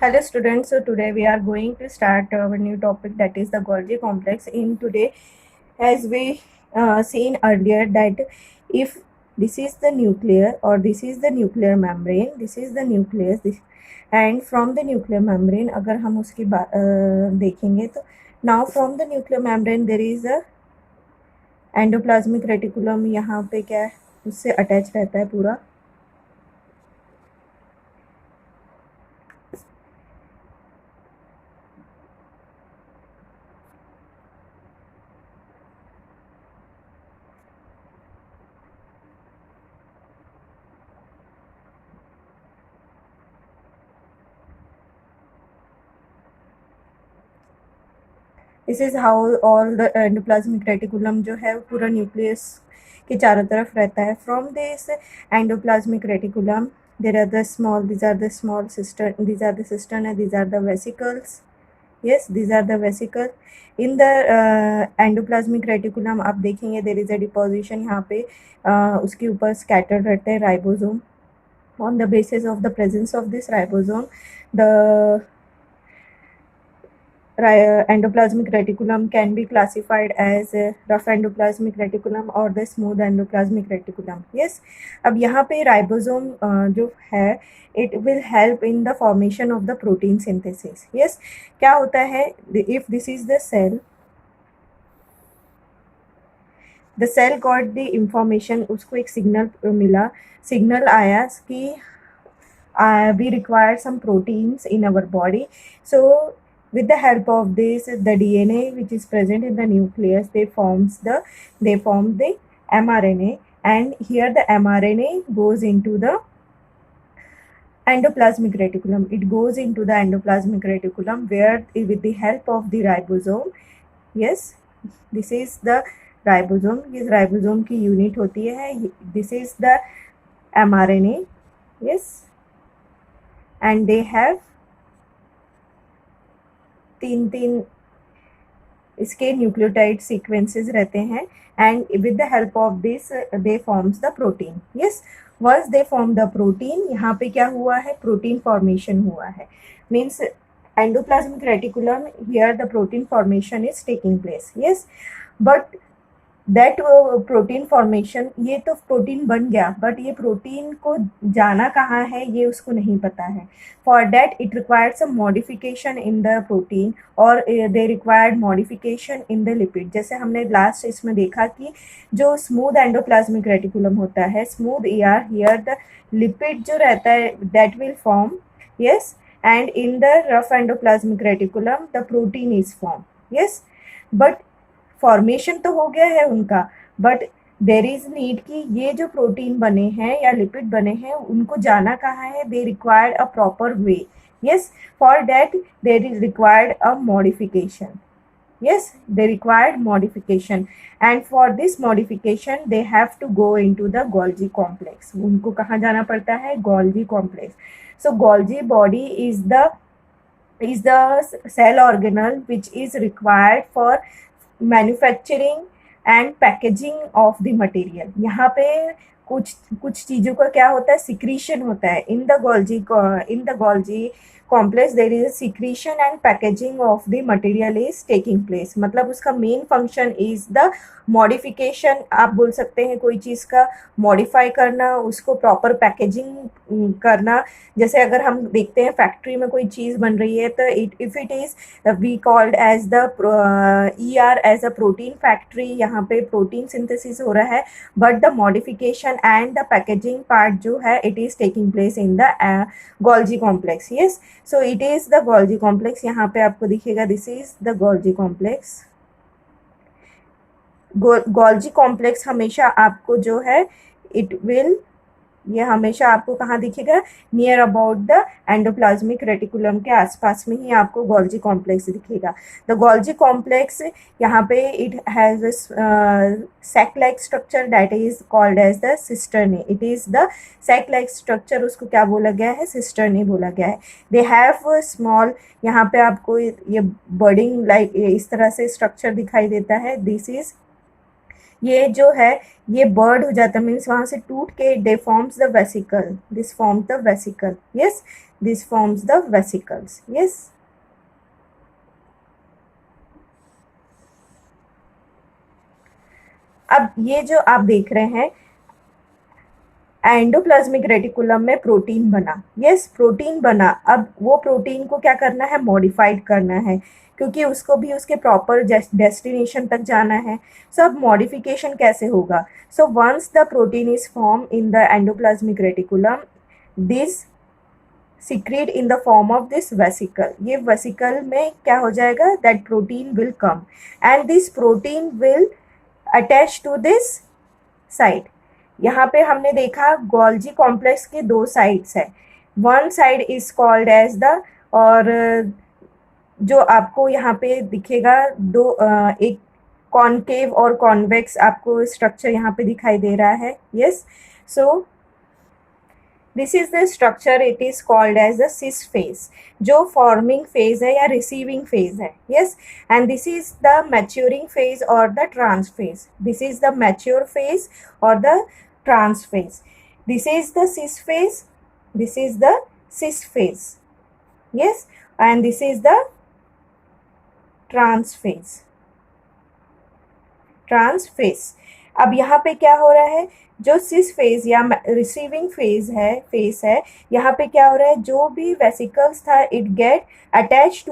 Hello students, so today we are going to start our new topic, that is the Golgi complex. In today, as we seen earlier, that if this is the nuclear or this is the nuclear membrane, this is the nucleus, and from the nuclear membrane अगर हम उसकी देखेंगे तो now from the nuclear membrane there is a endoplasmic reticulum, यहाँ पे क्या है उससे अटैच रहता है पूरा. This is how all the endoplasmic reticulum जो है पूरा न्यूक्लियस के चारों तरफ रहता है. From this endoplasmic reticulum there are the small, these are the small cistern, these are the cistern and these are the vesicles. Yes, these are the vesicle. In the endoplasmic reticulum आप देखेंगे देर is a deposition, यहाँ पे उसके ऊपर scattered रहते हैं ribosome. On the basis of the presence of this ribosome the endoplasmic reticulum can be classified as a rough endoplasmic reticulum or the smooth endoplasmic reticulum. Yes, अब यहाँ पे ribosome जो है it will help in the formation of the protein synthesis. Yes, क्या होता है, if this is the cell got the information, उसको एक सिग्नल मिला, सिग्नल आया कि we require some proteins in our body. So with the help of this, the DNA which is present in the nucleus, they form the mRNA, and here the mRNA goes into the endoplasmic reticulum. It goes into the endoplasmic reticulum where with the help of the ribosome. Yes, this is the ribosome. ये ribosome की unit होती है. This is the mRNA. Yes, and they have तीन इसके nucleotide sequences रहते हैं, and with the help of this they forms the protein. Yes, once they form the protein, यहाँ पे क्या हुआ है, प्रोटीन फॉर्मेशन हुआ है. Means endoplasmic reticulum, here the protein formation is taking place. Yes, but that protein formation, ये तो protein बन गया, बट ये प्रोटीन को जाना कहाँ है ये उसको नहीं पता है. For that it required some modification in the protein, और they required modification in the lipid. जैसे हमने लास्ट इसमें देखा कि जो स्मूथ एंडोप्लाज्मिक रेटिकुलम होता है, smooth ER, here the lipid जो रहता है that will form. Yes, and in the rough endoplasmic reticulum the protein is form. Yes, but formation तो हो गया है उनका, बट देर इज नीड कि ये जो प्रोटीन बने हैं या लिपिड बने हैं उनको जाना कहाँ है. They required a proper way. Yes, for that there is required a modification. yes, they required modification, and for this modification they have to go into the Golgi complex. उनको कहाँ जाना पड़ता है, Golgi complex. So Golgi body is the cell organelle which is required for manufacturing and packaging of the material. यहाँ पे कुछ चीज़ों का क्या होता है, सिक्रीशन होता है. in the Golgi complex there is a secretion and packaging of the material is taking place. मतलब उसका main function is the modification. आप बोल सकते हैं कोई चीज़ का मॉडिफाई करना, उसको प्रॉपर पैकेजिंग करना. जैसे अगर हम देखते हैं फैक्ट्री में कोई चीज़ बन रही है तो if it is we called as the ER as a protein factory. यहाँ पे प्रोटीन सिंथेसिस हो रहा है, but the modification and the packaging part जो है it is taking place in the Golgi complex. Yes, so it is the Golgi complex. यहाँ पे आपको दिखेगा this is the Golgi complex. Golgi complex हमेशा आपको जो है इट विल, ये हमेशा आपको कहाँ दिखेगा, near about the endoplasmic reticulum के आसपास में ही आपको Golgi कॉम्प्लेक्स दिखेगा. द Golgi कॉम्प्लेक्स यहाँ पे it has sac like structure that is called as the cisternae. It is the sac like structure, उसको क्या बोला गया है, सिस्टर्ने बोला गया है. दे हैव स्मॉल, यहाँ पे आपको ये बर्डिंग लाइक इस तरह से स्ट्रक्चर दिखाई देता है. दिस इज, ये जो है ये बर्ड हो जाता है, मीन्स वहाँ से टूट के दे forms the vesicle. This form the vesicle. Yes, this forms the vesicles. Yes. अब ये जो आप देख रहे हैं एंडोप्लाज्मिक रेटिकुलम में प्रोटीन बना, यस प्रोटीन बना। अब वो प्रोटीन को क्या करना है, मॉडिफाइड करना है, क्योंकि उसको भी उसके प्रॉपर डेस्टिनेशन तक जाना है। सो अब मॉडिफिकेशन कैसे होगा, so once the protein is form in the endoplasmic reticulum, this secrete in the form of this vesicle, ये वेसिकल में क्या हो जाएगा, that protein will come and this protein will attach to this side. यहाँ पे हमने देखा Golgi complex के दो साइड्स है, one side is called as the, और जो आपको यहाँ पे दिखेगा दो एक कॉनकेव और कॉन्वेक्स आपको स्ट्रक्चर यहाँ पे दिखाई दे रहा है। Yes, so this is the structure, it is called as the cis phase, जो फॉर्मिंग फेज है या रिसीविंग फेज है। Yes, and this is the maturing phase और the trans phase, this is the mature phase और the trans phase, this is the cis phase, this is the cis phase. Yes, and this is the trans phase, trans phase. अब यहाँ पे क्या हो रहा है, जो सिस फेज या रिसीविंग फेज है, यहाँ पे क्या हो रहा है, जो भी वेसिकल्स था it get attach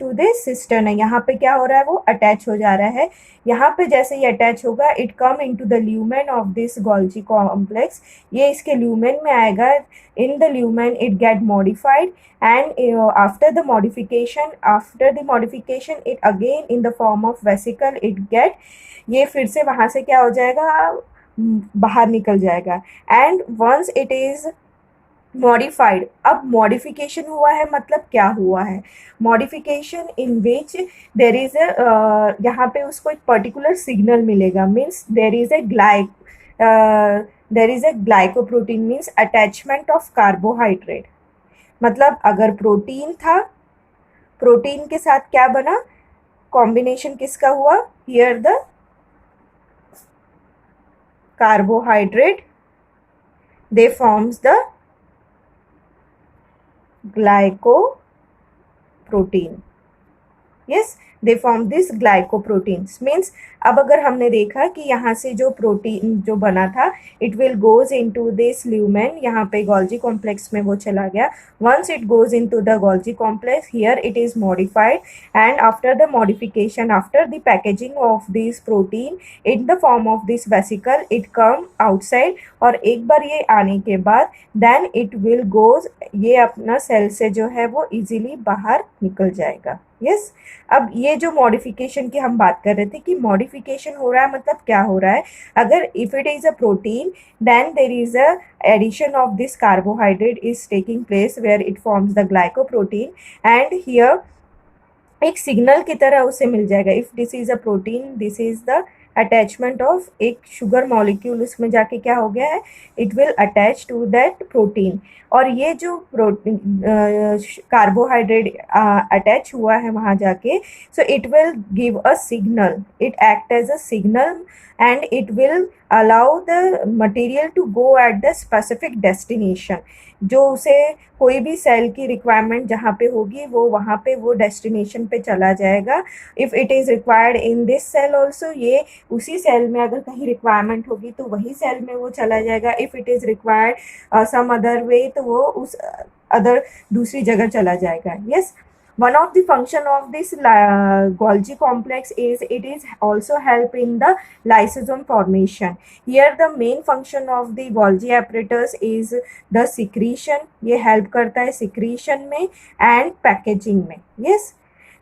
to this cistern है, यहाँ पे क्या हो रहा है, वो अटैच हो जा रहा है। यहाँ पे जैसे ही अटैच होगा it come into the lumen of this Golgi complex, ये इसके ल्यूमेन में आएगा। In the lumen it get modified and after the modification it again in the form of vesicle it get, ये फिर से वहाँ से क्या हो जाएगा, बाहर निकल जाएगा। And once it is modified, अब मॉडिफिकेशन हुआ है मतलब क्या हुआ है, modification in which there is यहाँ पे उसको एक पर्टिकुलर सिग्नल मिलेगा, means there is a glycoprotein, means attachment of carbohydrate. मतलब अगर प्रोटीन था, प्रोटीन के साथ क्या बना, कॉम्बिनेशन किसका हुआ, here the carbohydrate, they forms the glycoprotein. Yes, they form this glycoproteins, means अब अगर हमने देखा कि यहाँ से जो प्रोटीन जो बना था it will goes into this lumen, यहाँ पे गोल्जी कॉम्प्लेक्स में वो चला गया। Once it goes into the Golgi complex, here it is modified and after the modification, after the packaging of this protein in the form of this vesicle, it come outside, और एक बार ये आने के बाद देन इट विल गोज, ये अपना cell से जो है वो इजीली बाहर निकल जाएगा। यस, अब ये जो मॉडिफिकेशन की हम बात कर रहे थे कि मॉडिफिकेशन हो रहा है मतलब क्या हो रहा है, अगर if it is a protein then there is a addition of this carbohydrate is taking place where it forms the glycoprotein and here एक सिग्नल की तरह उसे मिल जाएगा। If this is a protein, this is the attachment of एक sugar molecule, उसमें जाके क्या हो गया है, it will attach to that protein, और ये जो प्रोटीन कार्बोहाइड्रेट अटैच हुआ है वहाँ जाके, so it will give a signal, it act as a signal and it will allow the material to go at the specific destination, जो उसे कोई भी सेल की रिक्वायरमेंट जहाँ पे होगी वो वहाँ पे वो डेस्टिनेशन पे चला जाएगा। If it is required in this cell also, ये उसी सेल में अगर कहीं रिक्वायरमेंट होगी तो वही सेल में वो चला जाएगा। If it is required some other way, तो वो उस अदर दूसरी जगह चला जाएगा। Yes, one of the function of this Golgi complex is it is also help in the lysosome formation. Here the main function of the Golgi apparatus is the secretion, ये help करता है secretion में and packaging में। yes,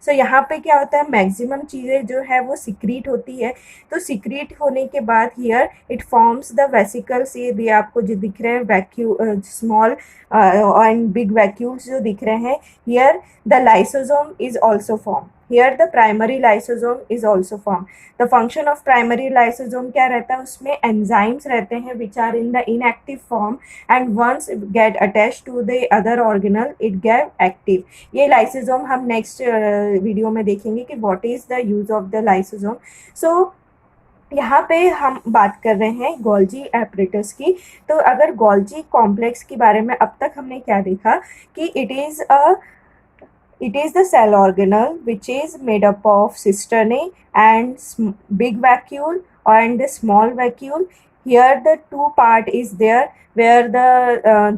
सो यहाँ पे क्या होता है, मैक्सिमम चीज़ें जो है वो सिक्रीट होती है, तो सिक्रीट होने के बाद here it forms the vesicles, ये भी आपको जो दिख रहे हैं vacuole, small and big vacuoles जो दिख रहे हैं, here the lysosome is also form, here the primary lysosome is also form. The function of primary lysosome क्या रहता है, उसमें एंजाइम्स रहते हैं which are in the inactive form and once get attach to the other organelle it get active. ये lysosome हम next video में देखेंगे कि what is the use of the lysosome. So यहाँ पे हम बात कर रहे हैं गोल्जी एपरेटस की। तो अगर गोल्जी कॉम्प्लेक्स के बारे में अब तक हमने क्या देखा कि it is the cell organelle which is made up of cisternae and big vacuole and the small vacuole. Here the two part is there where the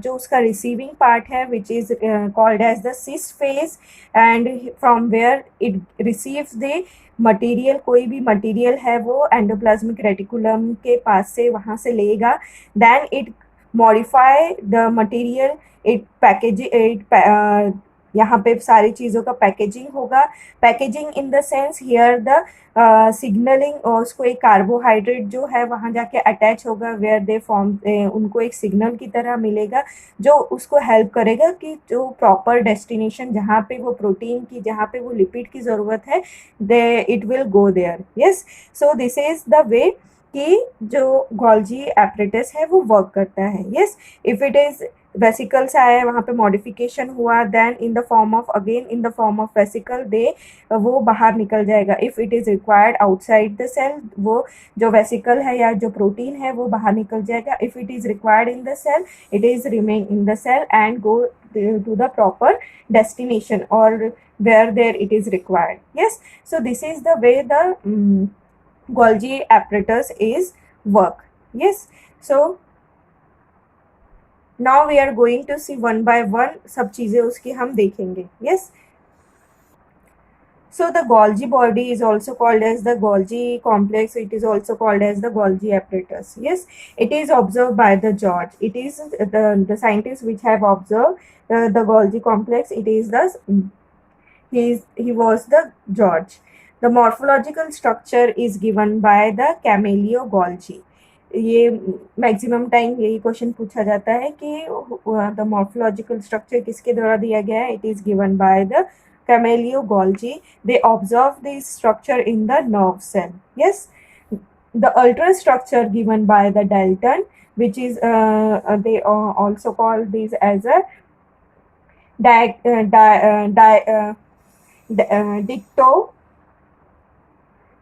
जो उसका receiving part है which is called as the cis phase, and from where it receives the material, कोई भी material है वो endoplasmic reticulum के पास से वहाँ से लेगा, then it modify the material, it package it यहाँ पे सारी चीज़ों का पैकेजिंग होगा। Packaging in the sense here the signalling, और उसको एक कार्बोहाइड्रेट जो है वहाँ जाके अटैच होगा वेयर दे फॉर्म, उनको एक सिग्नल की तरह मिलेगा जो उसको हेल्प करेगा कि जो प्रॉपर डेस्टिनेशन जहाँ पे वो प्रोटीन की, जहाँ पे वो लिपिड की ज़रूरत है, they it will go there. Yes, so this is the way कि जो गोल्जी एपरेटस है वो वर्क करता है। यस, इफ इट इज वेसिकल से आया है वहाँ पे मॉडिफिकेशन हुआ, then in the form of again in the form of vesicle they वो बाहर निकल जाएगा। If it is required outside the cell, वो जो वेसिकल है या जो प्रोटीन है वो बाहर निकल जाएगा। If it is required in the cell, it is remain in the cell and go to the proper destination or where there it is required. Yes, so this is the way the Golgi apparatus is work. Yes, so now we are going to see one by one सब चीज़ें उसकी हम देखेंगे। Yes, so the Golgi body is also called as the Golgi complex. It is also called as the Golgi apparatus. Yes, it is observed by the George. It is the scientists which have observed the Golgi complex. It is the he was the George. The morphological structure is given by the Camellia Golgi. ये maximum time यही question पूछा जाता है कि the morphological structure किसके द्वारा दिया गया है। It is given by the Camellia Golgi. They observe this structure in the nerve cell. Yes, the ultrastructure given by the Dalton, which is they also call this as a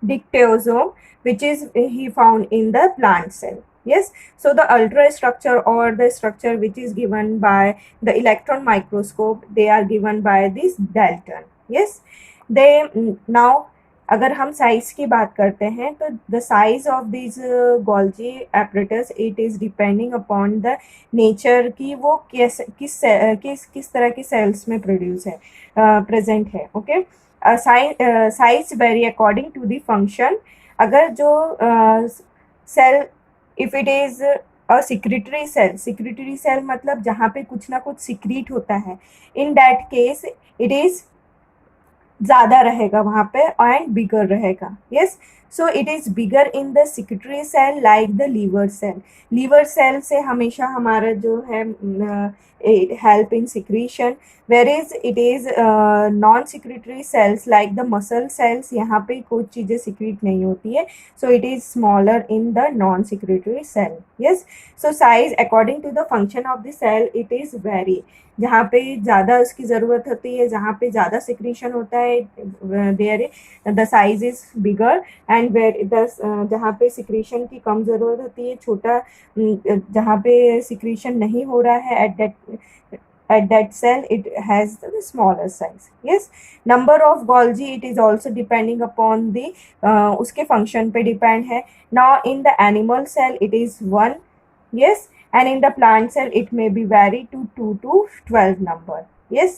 dictosome, which is he found in the plant cell. Yes, so the ultrastructure or the structure which is given by the electron microscope, they are given by this Dalton. Yes, they now अगर हम size की बात करते हैं तो the size of this Golgi apparatus it is depending upon the nature की वो किस तरह की सेल्स में प्रोड्यूस है प्रेजेंट है। Okay, size vary according to the function. अगर जो cell if it is a secretory cell मतलब जहाँ पे कुछ ना कुछ सिक्रीट होता है, in that case it is ज़्यादा रहेगा वहाँ पे एंड बिगर रहेगा। Yes, so it is bigger in the secretory cell like the liver cell. Liver cell से हमेशा हमारा जो है help in secretion, whereas it is non secretory sales like the muscle cells, यहाँ पे कुछ चीज़ें सिक्रीट नहीं होती है, so it is smaller in the non secretory cell. Yes, so size according to the function of the cell it is vary, जहाँ पे ज़्यादा उसकी ज़रूरत होती है, जहाँ पे ज़्यादा सिक्रीशन होता है there the size is bigger, and where the जहाँ पे सिक्रीशन की कम ज़रूरत होती है, छोटा जहाँ पे सिक्रीशन नहीं हो रहा है at that cell it has the smaller size. Yes, number of Golgi it is also depending upon the उसके function पे depend है। Now in the animal cell it is 1, yes, and in the plant cell it may be vary to 2 to 12 number. Yes,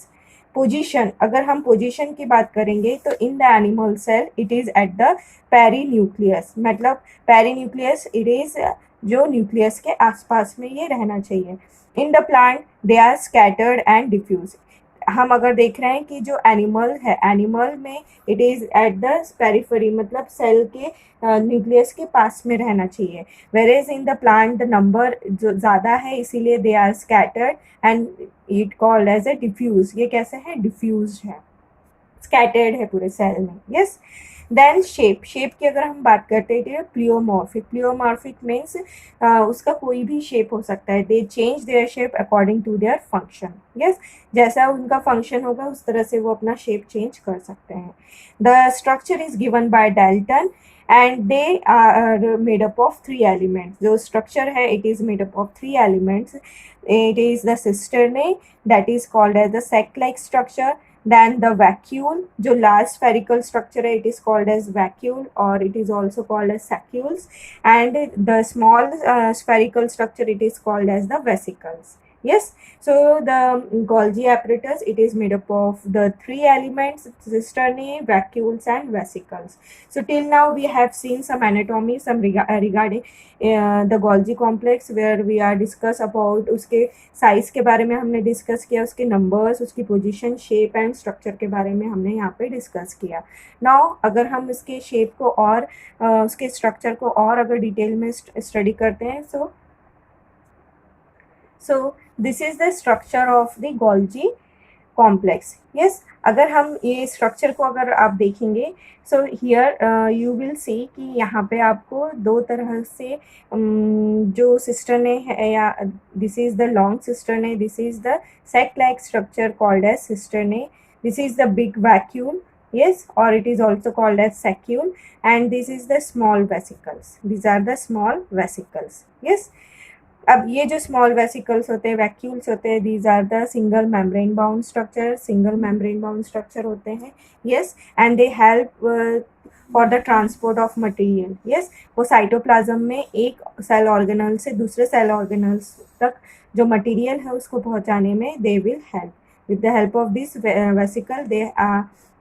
position, अगर हम position की बात करेंगे तो in the animal cell it is at the perinucleus, मतलब perinucleus it is जो nucleus के आसपास में ये रहना चाहिए। In the plant they are scattered and diffuse. हम अगर देख रहे हैं कि जो एनिमल है, एनिमल में it is at the periphery, मतलब सेल के न्यूक्लियस के पास में रहना चाहिए। Whereas in the plant the number जो ज़्यादा है इसीलिए they are scattered and it called as a diffuse. ये कैसे है, डिफ्यूज है, स्कैटर्ड है पूरे सेल में। यस, देन शेप की अगर हम बात करते हैं प्लियोमॉर्फिक मीन्स उसका कोई भी शेप हो सकता है। They change their shape according to their function. Yes, जैसा उनका फंक्शन होगा उस तरह से वो अपना शेप चेंज कर सकते हैं। The structure is given by Dalton and they are made up of three elements. जो structure है it is made up of three elements. It is the cisternae, that is called as the sac-like structure. Then the vacuole, जो large spherical structure है it is called as vacuole, or it is also called as sacules. And the small spherical structure it is called as the vesicles. Yes, so the Golgi apparatus, it is made up of the three elements: cisternae, vacuoles and vesicles. So till now we have seen some anatomy, some regarding the Golgi complex, where we are discuss about उसके size के बारे में हमने discuss किया, उसके numbers, उसकी position, shape and structure के बारे में हमने यहाँ पे डिस्कस किया. नाउ अगर हम इसके शेप को और उसके स्ट्रक्चर को और अगर डिटेल में स्टडी करते हैं, so this is the structure of the Golgi complex. Yes, अगर हम ये स्ट्रक्चर को अगर आप देखेंगे, so here you will see कि यहाँ पे आपको दो तरह से जो सिस्टरने है, या this is the long cisternae, this is the sac like structure called as cisternae, this is the big vacuole, yes, or it is also called as saccule, and this is the small vesicles. These are the small vesicles. Yes, अब ये जो small vesicles होते हैं, vacuoles होते हैं, these are the single membrane bound structure, single membrane bound structure होते हैं. Yes, and they help for the transport of material. Yes, वो साइटोप्लाज्म में एक सेल ऑर्गेनल से दूसरे सेल ऑर्गेनल्स तक जो मटेरियल है उसको पहुंचाने में they will help. With the help of this vesicle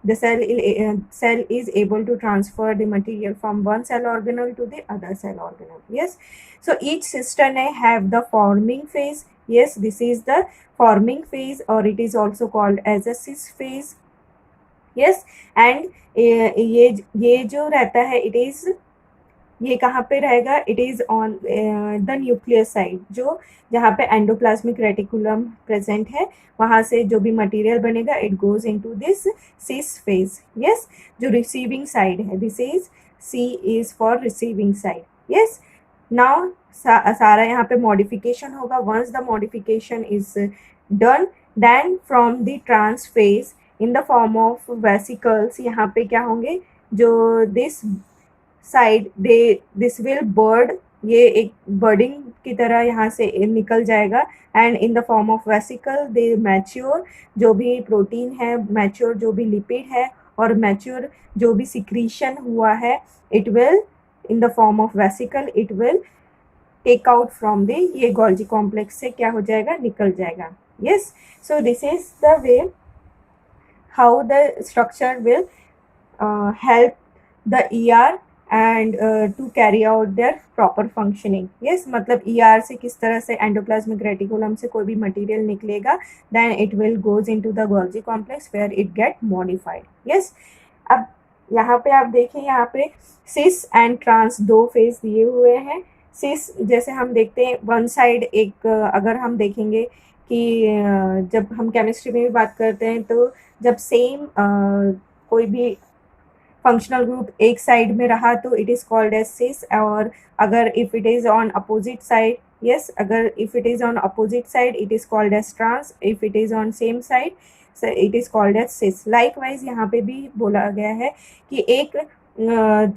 the cell is able to transfer the material from one cell organelle to the other cell organelle. Yes, so each cisternae have the forming phase. Yes, this is the forming phase, or it is also called as a cis phase. Yes, and ये जो रहता है, it is, ये कहाँ पे रहेगा, it is on the nucleus side, जो जहाँ पे एंडोप्लाज्मिक रेटिकुलम प्रेजेंट है, वहाँ से जो भी मटेरियल बनेगा it goes into this cis phase. Yes, जो रिसीविंग साइड है, this is cis is for receiving side. Yes, now सारा यहाँ पे मॉडिफिकेशन होगा. Once the modification is done, then from the trans face in the form of vesicles, यहाँ पे क्या होंगे, जो this side this will bud, ये एक बर्डिंग की तरह यहाँ से निकल जाएगा, and in the form of vesicle they mature, जो भी प्रोटीन है, मैच्योर जो भी लिपिड है, और मैच्योर जो भी सिक्रीशन हुआ है, it will in the form of vesicle it will take out from the, ये गोल्जी कॉम्प्लेक्स से क्या हो जाएगा, निकल जाएगा. Yes, so this is the way how the structure will help the ER and to carry out their proper functioning. Yes, मतलब ER से किस तरह से एंडोप्लाज्मिक रेटिकुलम से कोई भी मटेरियल निकलेगा, then it will goes into the Golgi complex where it get modified. Yes, अब यहाँ पे आप देखें, यहाँ पे सिस एंड ट्रांस दो फेज दिए हुए हैं. सिस जैसे हम देखते हैं वन साइड, एक अगर हम देखेंगे कि जब हम केमिस्ट्री में भी बात करते हैं, तो जब सेम कोई भी फंक्शनल ग्रुप एक साइड में रहा तो it is called as cis, और अगर if it is on opposite side, yes, अगर if it is on opposite side it is called as trans, if it is on same side it is called as cis. Likewise यहाँ पे भी बोला गया है कि एक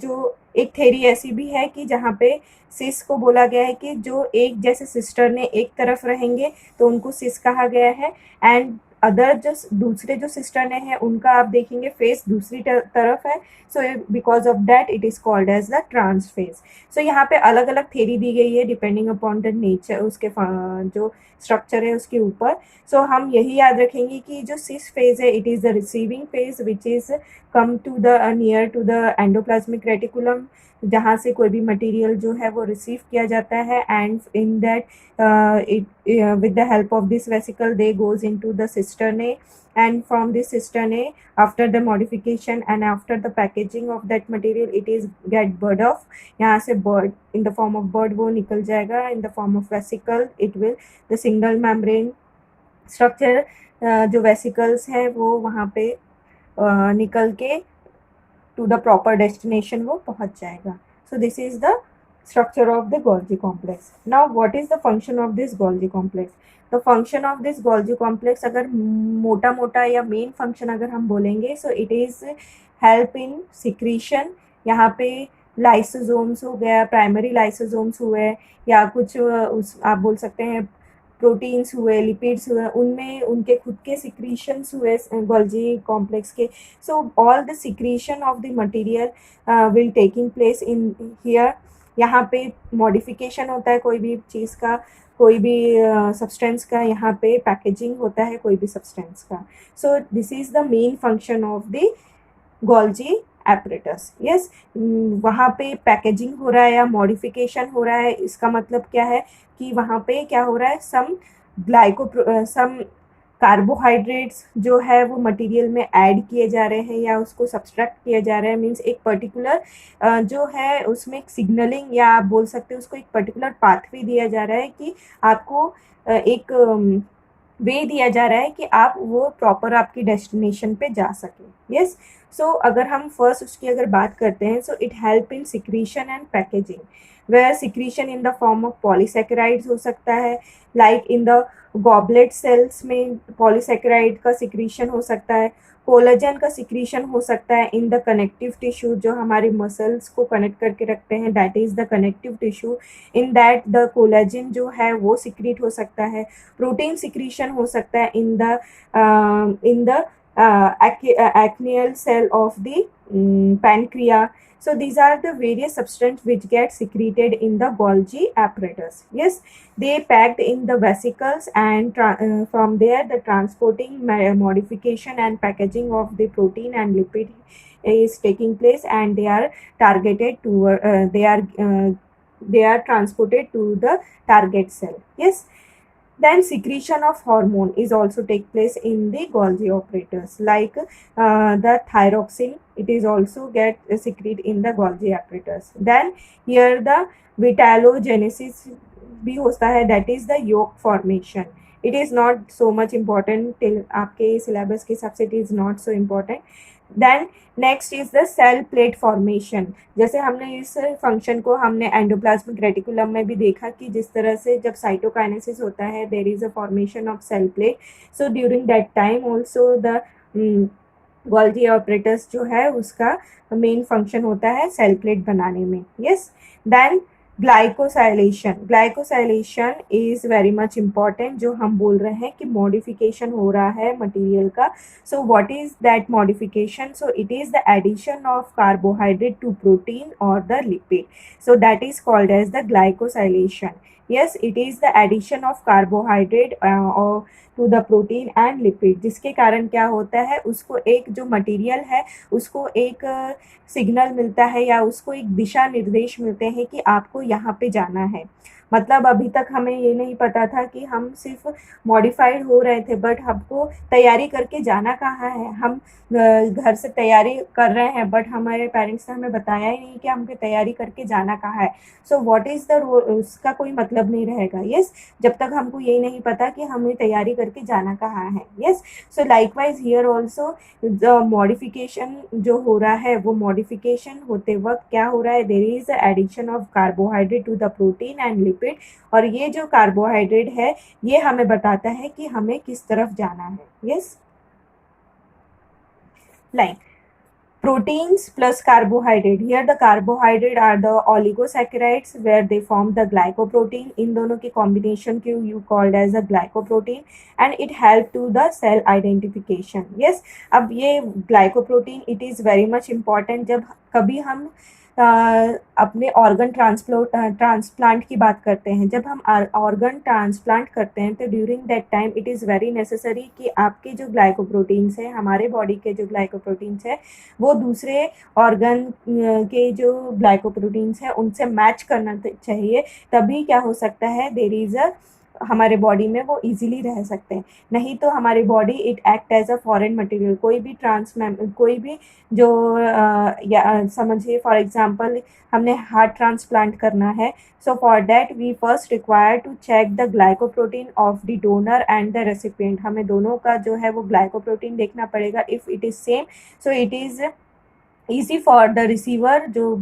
जो एक थ्योरी ऐसी भी है कि जहाँ पे सिस को बोला गया है कि जो एक जैसे सिस्टर ने एक तरफ रहेंगे तो उनको सिस कहा गया है, एंड अदर जो दूसरे जो सिस्टर ने है उनका आप देखेंगे फेस दूसरी तरफ है, so because of that it is called as the trans phase. So यहाँ पे अलग अलग थ्योरी दी गई है डिपेंडिंग अपॉन द नेचर, उसके जो स्ट्रक्चर है उसके ऊपर. सो हम यही याद रखेंगे कि जो सिस फेज है it is the receiving face which is come to the near to the endoplasmic reticulum, जहाँ से कोई भी मटेरियल जो है वो रिसीव किया जाता है, and in that with the help of this vesicle they goes into the cisternae, and from this cisternae after the modification and after the packaging of that material it is get bird off, यहाँ से bird in the form of bird वो निकल जाएगा, in the form of vesicle it will the single membrane structure, जो vesicles है वो वहाँ पे निकल के to the proper destination वो पहुँच जाएगा. So this is the structure of the Golgi complex. Now what is the function of this Golgi complex? The function of this Golgi complex अगर मोटा मोटा या मेन फंक्शन अगर हम बोलेंगे, so it is help in secretion. यहाँ पे lysosomes हो गया, प्राइमरी लाइसोसोम्स हुए, या कुछ उस आप बोल सकते हैं प्रोटीन्स हुए, लिपिड्स हुए, उनमें उनके खुद के सिक्रीशंस हुए गोल्जी कॉम्प्लेक्स के. So all the secretion of the material will taking place in here. यहाँ पे मॉडिफिकेशन होता है कोई भी चीज़ का, कोई भी सब्सटेंस का, यहाँ पे पैकेजिंग होता है कोई भी सब्सटेंस का. सो this is the main function of the Golgi apparatus. Yes, वहाँ पे पैकेजिंग हो रहा है या मॉडिफिकेशन हो रहा है, इसका मतलब क्या है कि वहाँ पे क्या हो रहा है, सम कार्बोहाइड्रेट्स जो है वो मटेरियल में ऐड किए जा रहे हैं या उसको सब्सट्रैक्ट किया जा रहा है. मीन्स एक पर्टिकुलर जो है उसमें सिग्नलिंग, या आप बोल सकते हो उसको एक पर्टिकुलर पाथवे दिया जा रहा है कि आपको एक वे दिया जा रहा है कि आप वो प्रॉपर आपकी डेस्टिनेशन पे जा सके. यस, सो अगर हम फर्स्ट उसकी अगर बात करते हैं, so it help in secretion and packaging, where secretion in the form of polysaccharides हो सकता है, like in the goblet cells में पॉलीसेकेराइड का सिक्रीशन हो सकता है. कोलेजन का सिक्रीशन हो सकता है इन द कनेक्टिव टिश्यू, जो हमारे मसल्स को कनेक्ट करके रखते हैं, that is the connective tissue. In that the collagen जो है वो सिक्रीट हो सकता है. प्रोटीन सिक्रीशन हो सकता है in the acneal cell of the pancreas. So these are the various substances which get secreted in the Golgi apparatus. Yes, they packed in the vesicles, and from there the transporting, modification and packaging of the protein and lipid is taking place, and they are targeted to they are transported to the target cell. Yes. Then secretion of hormone is also take place in the Golgi apparatus, like the thyroxine. It is also get secrete in the Golgi apparatus. Then here the vitalogenesis भी होता है, that is the yolk formation. It is not so much important till आपके syllabus के हिसाब से it is not so important. Then next is the cell plate formation. जैसे हमने इस फंक्शन को हमने एंडोप्लाज्मिक रेटिकुलम में भी देखा कि जिस तरह से जब साइटोकाइनेसिस होता है there is a formation of cell plate. So during that time also the Golgi operators जो है उसका मेन फंक्शन होता है सेल प्लेट बनाने में. Yes, then glycosylation is very much important, जो हम बोल रहे हैं कि मॉडिफिकेशन हो रहा है मटेरियल का. So what is that modification? So it is the addition of carbohydrate to protein और the lipid. So that is called as the glycosylation. yes, it is the addition of carbohydrate or to the protein and lipid, जिसके कारण क्या होता है, उसको एक जो material है उसको एक सिग्नल मिलता है या उसको एक दिशा निर्देश मिलते हैं कि आपको यहाँ पे जाना है. मतलब अभी तक हमें ये नहीं पता था कि हम सिर्फ मॉडिफाइड हो रहे थे, बट हमको तैयारी करके जाना कहाँ है. हम घर से तैयारी कर रहे हैं बट हमारे पेरेंट्स ने हमें बताया ही नहीं कि हमको तैयारी करके जाना कहाँ है. So what is the role, उसका कोई मतलब नहीं रहेगा. यस, जब तक हमको यही नहीं पता कि हमें तैयारी करके जाना कहाँ है. Yes, so likewise here also the modification जो हो रहा है वो मॉडिफिकेशन होते वक्त क्या हो रहा है, there is addition of carbohydrate to the protein and lipid. और ये जो कार्बोहाइड्रेट है ये हमें बताता है कि हमें किस तरफ जाना है. Yes, like proteins plus carbohydrate. Here the carbohydrate are the oligosaccharides where they form the glycoprotein. इन दोनों के combination को you called as a glycoprotein and it help to the cell identification. Yes, अब ये glycoprotein it is very much important. जब कभी हम अपने organ transplant की बात करते हैं, जब हम ऑर्गन ट्रांसप्लांट करते हैं तो during that time it is very necessary कि आपके जो ग्लाइकोप्रोटीन्स हैं, हमारे बॉडी के जो ग्लाइकोप्रोटीन्स हैं वो दूसरे ऑर्गन के जो ग्लाइकोप्रोटीन्स हैं उनसे मैच करना चाहिए. तभी क्या हो सकता है, देयर इज़ अ हमारे बॉडी में वो इजीली रह सकते हैं. नहीं तो हमारी body it act as a foreign material. कोई भी जो समझिए फॉर एग्जांपल हमने हार्ट ट्रांसप्लांट करना है. So for that we first require to check the glycoprotein of the donor and the recipient. हमें दोनों का जो है वो ग्लाइकोप्रोटीन देखना पड़ेगा. If it is same, so it is easy for the receiver जो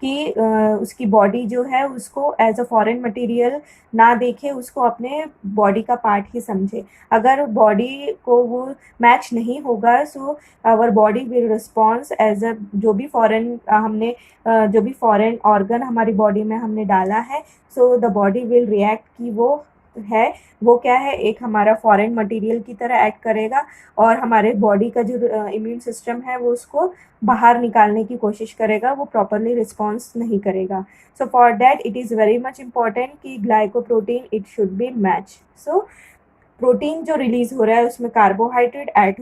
कि उसकी बॉडी जो है उसको एज अ फॉरेन मटेरियल ना देखे, उसको अपने बॉडी का पार्ट ही समझे। अगर बॉडी को वो मैच नहीं होगा, so our body will response as a जो भी फॉरेन हमने जो भी फॉरेन ऑर्गन हमारी बॉडी में हमने डाला है, so the body will react कि है वो क्या है, एक हमारा फॉरेन मटेरियल की तरह एक्ट करेगा, और हमारे बॉडी का जो इम्यून सिस्टम है वो उसको बाहर निकालने की कोशिश करेगा, वो प्रॉपरली रिस्पॉन्स नहीं करेगा। So for that it is very much important कि glycoprotein it should be match. So protein जो रिलीज हो रहा है उसमें कार्बोहाइड्रेट ऐड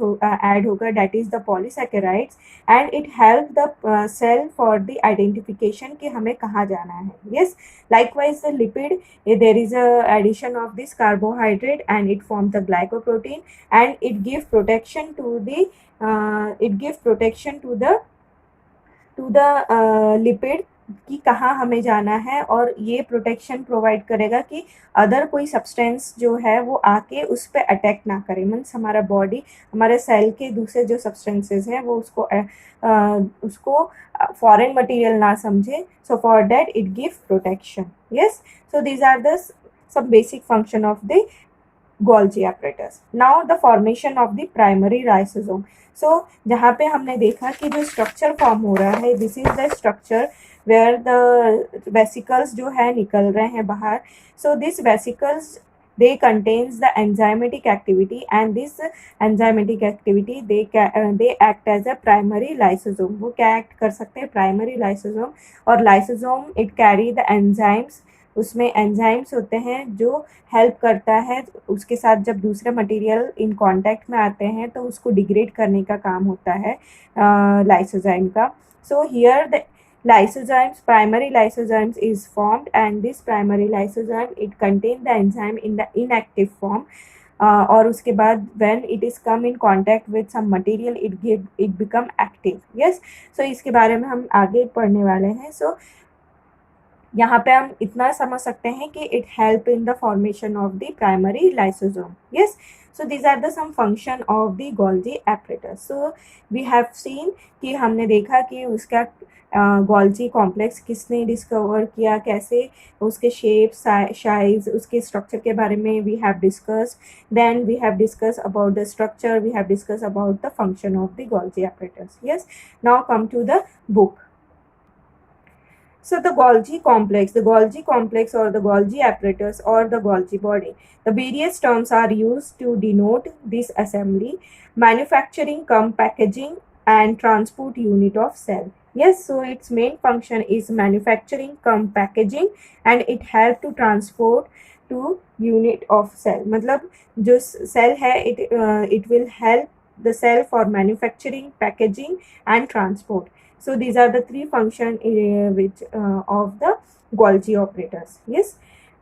होगा, that is the polysaccharides, and it help the cell for the identification कि हमें कहाँ जाना है। Yes, likewise the lipid, there is a addition of this carbohydrate and it forms the glycoprotein, and it give protection to the lipid कि कहाँ हमें जाना है, और ये प्रोटेक्शन प्रोवाइड करेगा कि अदर कोई सब्सटेंस जो है वो आके उस पर अटैक ना करे, मीन्स हमारा बॉडी हमारे सेल के दूसरे जो सब्सटेंसेस हैं वो उसको फॉरेन मटेरियल ना समझे। So for that it give protection. Yes, so these are the some basic function of the Golgi apparatus. Now the formation of the primary lysosome. So जहाँ पे हमने देखा कि जो स्ट्रक्चर फॉर्म हो रहा है, this is the structure where the vesicles जो है निकल रहे हैं बाहर। So this vesicles they contains the enzymatic activity, and this enzymatic activity they act as a primary lysosome. वो क्या एक्ट कर सकते हैं, प्राइमरी लाइसोसोम। और lysosome it carry the enzymes, उसमें एंजाइम्स होते हैं जो हेल्प करता है उसके साथ जब दूसरे मटेरियल इन कांटेक्ट में आते हैं तो उसको डिग्रेड करने का काम होता है लाइसोजाइम का। So here the lysozymes, primary lysozymes is formed, and this primary lysozyme it contain the enzyme in the inactive form, और उसके बाद when it is come in contact with some material it become active. yes, so इसके बारे में हम आगे पढ़ने वाले हैं। so यहाँ पे हम इतना समझ सकते हैं कि it help in the formation of the primary lysosome. Yes, so these are the some function of the Golgi apparatus. So we have seen कि हमने देखा कि उसका गोल्जी कॉम्प्लेक्स किसने डिस्कवर किया, कैसे उसके शेप साइज उसके स्ट्रक्चर के बारे में we have discuss. Then we have discuss about the structure, we have discuss about the function of the Golgi apparatus. Yes, now come to the book. So the Golgi complex or the Golgi apparatus or the Golgi body. The various terms are used to denote this assembly, manufacturing cum packaging and transport unit of cell. Yes, so its main function is manufacturing cum packaging, and it help to transport to unit of cell. मतलब जो cell है it will help the cell for manufacturing, packaging and transport. So these are the three functions of the Golgi operators. Yes,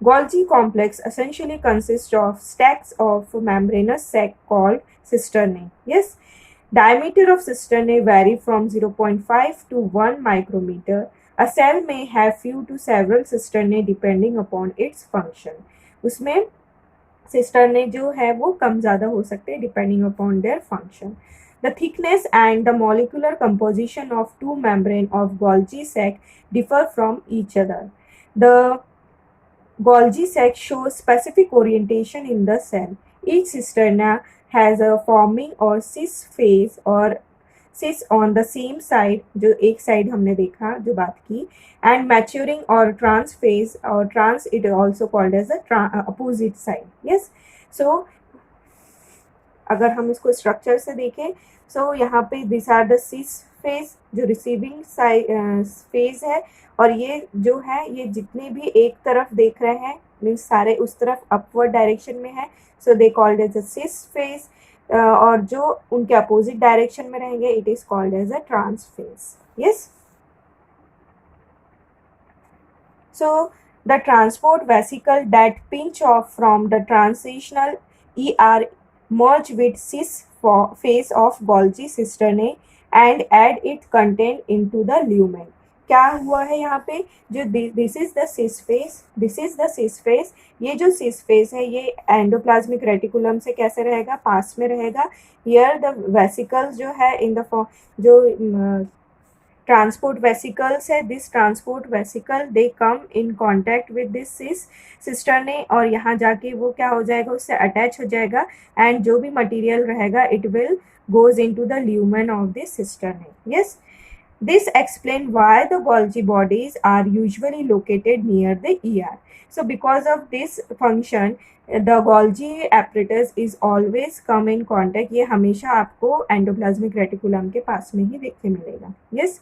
Golgi complex essentially consists of stacks of membranous sac called cisternae. Yes, diameter of cisternae vary from 0.5 to 1 micrometer. A cell may have few to several cisternae depending upon its function. उसमें cisternae जो है वो कम ज़्यादा हो सकते हैं depending upon their function. The thickness and the molecular composition of two membrane of Golgi sac differ from each other. The Golgi sac shows specific orientation in the cell. Each cisterna has a forming or cis phase or cis on the same side, जो एक side हमने देखा जो बात की, and maturing or trans phase or trans it also called as a opposite side. Yes, so अगर हम इसको स्ट्रक्चर से देखें, सो यहाँ पे this are the cis phase जो रिसीविंग फेज है, और ये जो है ये जितने भी एक तरफ देख रहे हैं मीन्स सारे उस तरफ अपवर्ड डायरेक्शन में है, so they called as a cis phase, और जो उनके अपोजिट डायरेक्शन में रहेंगे it is called as a trans phase. Yes, so the transport vesicle that pinch off from the transitional ER merge with cis phase of Golgi cisternae and add its content into the lumen. क्या हुआ है यहाँ पे, जो this is the cis face, ये जो cis face है ये एंडोप्लाज्मिक रेटिकुलम से कैसे रहेगा, पास में रहेगा। हियर द वेसिकल्स जो है इन द फॉर्म जो ट्रांसपोर्ट वेसिकल्स है, this transport vesicle they come in contact with this cisternae, और यहाँ जाके वो क्या हो जाएगा, उससे अटैच हो जाएगा, एंड जो भी मटेरियल रहेगा it will goes into the lumen of the cisternae. Yes, this explain why the Golgi bodies are usually located near the ER. So because of this function, the Golgi apparatus is always come in contact. ये हमेशा आपको endoplasmic reticulum के पास में ही देखने मिलेगा. Yes,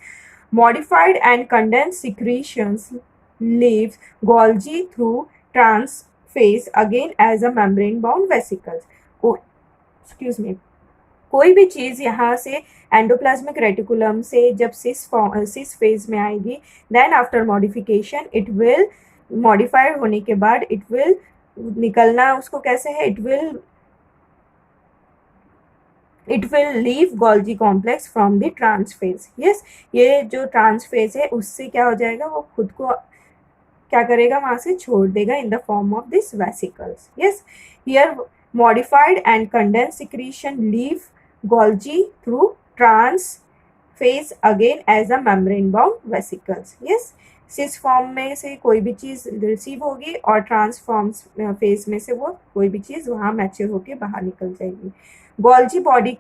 modified and condensed secretions leaves Golgi through transphase again as a membrane bound vesicles. Oh, excuse me. कोई भी चीज़ यहाँ से एंडोप्लाज्मिक रेटिकुलम से जब सिस फेज में आएगी, then after modification it will modified होने के बाद इट विल निकलना, उसको कैसे है, it will leave Golgi complex from the trans phase. Yes, ये जो ट्रांसफेज है उससे क्या हो जाएगा, वो खुद को क्या करेगा, वहां से छोड़ देगा इन the form of this vesicles. Yes, here modified and condensed secretion leave Golgi through transphase again as a membrane bound vesicles. Yes, cis form में से कोई भी चीज़ रिसीव होगी और ट्रांसफॉर्म फेज में से वो कोई भी चीज़ वहाँ मैच्योर होके बाहर निकल जाएगी. Golgi body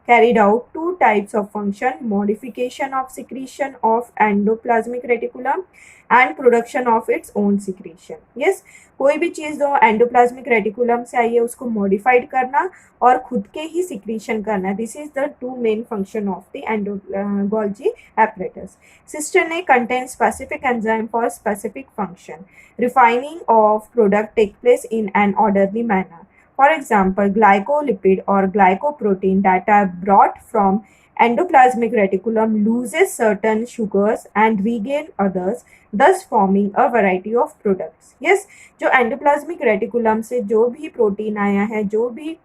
carried out two types of function: modification of secretion of endoplasmic reticulum and production of its own secretion. Yes, कोई भी चीज़ जो एंडोप्लाज्मिक रेटिकुलम से आई है उसको मॉडिफाइड करना और खुद के ही सिक्रीशन करना. This is the two main function of the Golgi apparatus. Cisternae contains specific enzyme for specific function. Refining of product take place in an orderly manner. For example, glycolipid or glycoprotein that are brought from endoplasmic reticulum loses certain sugars and regain others, thus forming a variety of products. Yes, जो endoplasmic reticulum से जो भी protein आया है, जो भी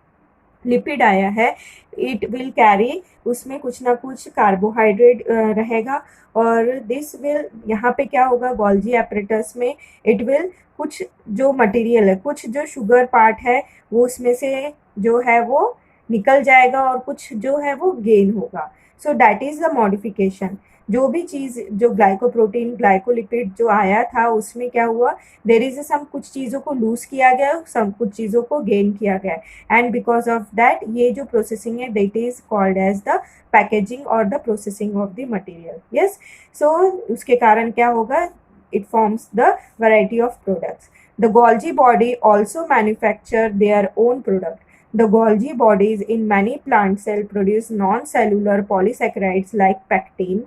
lipid आया है, इट विल कैरी, उसमें कुछ ना कुछ कार्बोहाइड्रेट रहेगा, और दिस विल, यहाँ पे क्या होगा, Golgi apparatus में इट विल कुछ जो मटेरियल है, कुछ जो शुगर पार्ट है वो उसमें से जो है वो निकल जाएगा और कुछ जो है वो गेन होगा. सो दैट इज द मॉडिफिकेशन. जो भी चीज़, जो ग्लाइकोप्रोटीन, ग्लाइकोलिपिड जो आया था उसमें क्या हुआ, देर इज सम, कुछ चीज़ों को लूज किया गया, सम कुछ चीज़ों को गेन किया गया, एंड बिकॉज ऑफ दैट ये जो प्रोसेसिंग है that is called as the packaging और the processing of the material. Yes, so उसके कारण क्या होगा, it forms the variety of products. The Golgi body also manufacture their own product. The Golgi bodies in many plant cells produce non-cellular polysaccharides like pectin.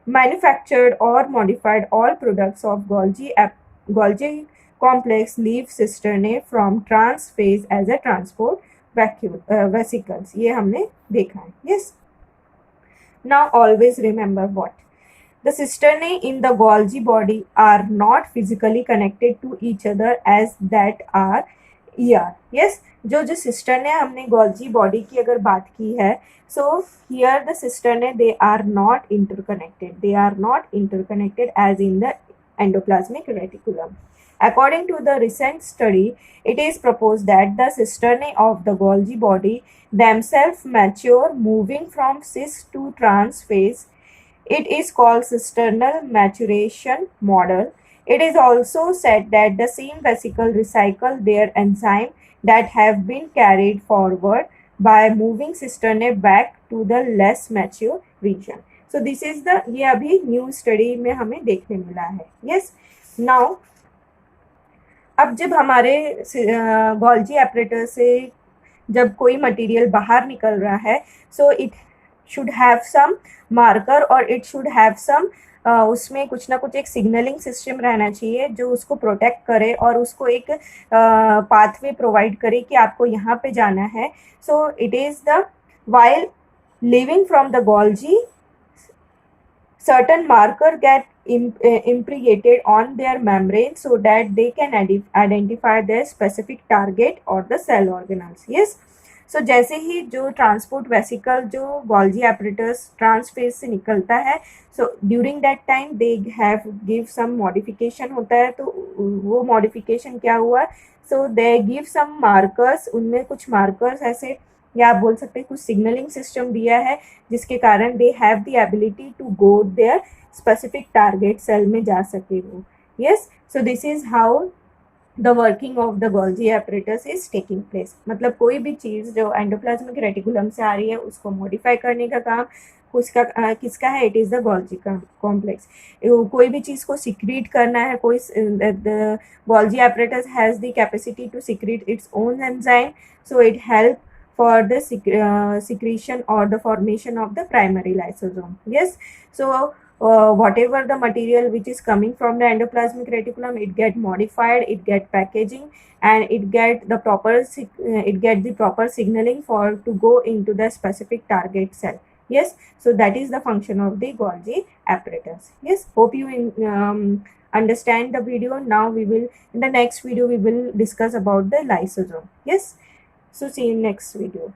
Manufactured or modified all products of Golgi complex leave cisternae from transphase as a transport vesicles. ये हमने देखा है. Yes. Now always remember what? The cisternae in the Golgi body are not physically connected to each other as that are ER. Yes, जो cisternae हमने Golgi body की अगर बात की है, so here the cisternae they are not interconnected. They are not interconnected as in the endoplasmic reticulum. According to the recent study, it is proposed that the cisternae of the Golgi body themselves mature, moving from cis to trans phase. It is called cisternal maturation model. It is also said that the same vesicle recycle their enzyme that have been carried forward by moving cisternae back to the less mature region. So this is the, ये अभी new study में हमें देखने मिला है. Yes, now अब जब हमारे Golgi apparatus से जब कोई मटेरियल बाहर निकल रहा है, so it should have some marker और it should have some उसमें कुछ ना कुछ एक सिग्नलिंग सिस्टम रहना चाहिए जो उसको प्रोटेक्ट करे और उसको एक पाथवे प्रोवाइड करे कि आपको यहाँ पे जाना है. So it is the while leaving from the Golgi, certain marker get impregnated on their membrane so that they can identify their specific target or the cell organelles. Yes. So जैसे ही जो ट्रांसपोर्ट वेसिकल जो Golgi apparatus trans phase से निकलता है, so during that time they have give some modification होता है. तो वो मॉडिफिकेशन क्या हुआ, सो दे गिव सम मार्कर्स, उनमें कुछ मार्कर्स ऐसे या आप बोल सकते हैं कुछ सिग्नलिंग सिस्टम दिया है जिसके कारण they have the ability to go there specific target cell में जा सके वो. Yes, so this is how the working of the Golgi apparatus is taking place. मतलब कोई भी चीज़ जो एंडोप्लाज्मिक रेटिकुलम से आ रही है उसको मॉडिफाई करने का काम किसका है? It is the Golgi complex. कोई भी चीज़ को सिक्रीट करना है, कोई Golgi apparatus has the capacity to secrete its own enzyme, so it help for the secretion or the formation of the primary lysosome. Yes, so whatever the material which is coming from the endoplasmic reticulum, it get modified, it get packaging, and it get the proper signaling for to go into the specific target cell. Yes, so that is the function of the Golgi apparatus. Yes, hope you understand the video. Now we will, in the next video we will discuss about the lysosome. Yes, so see you in next video.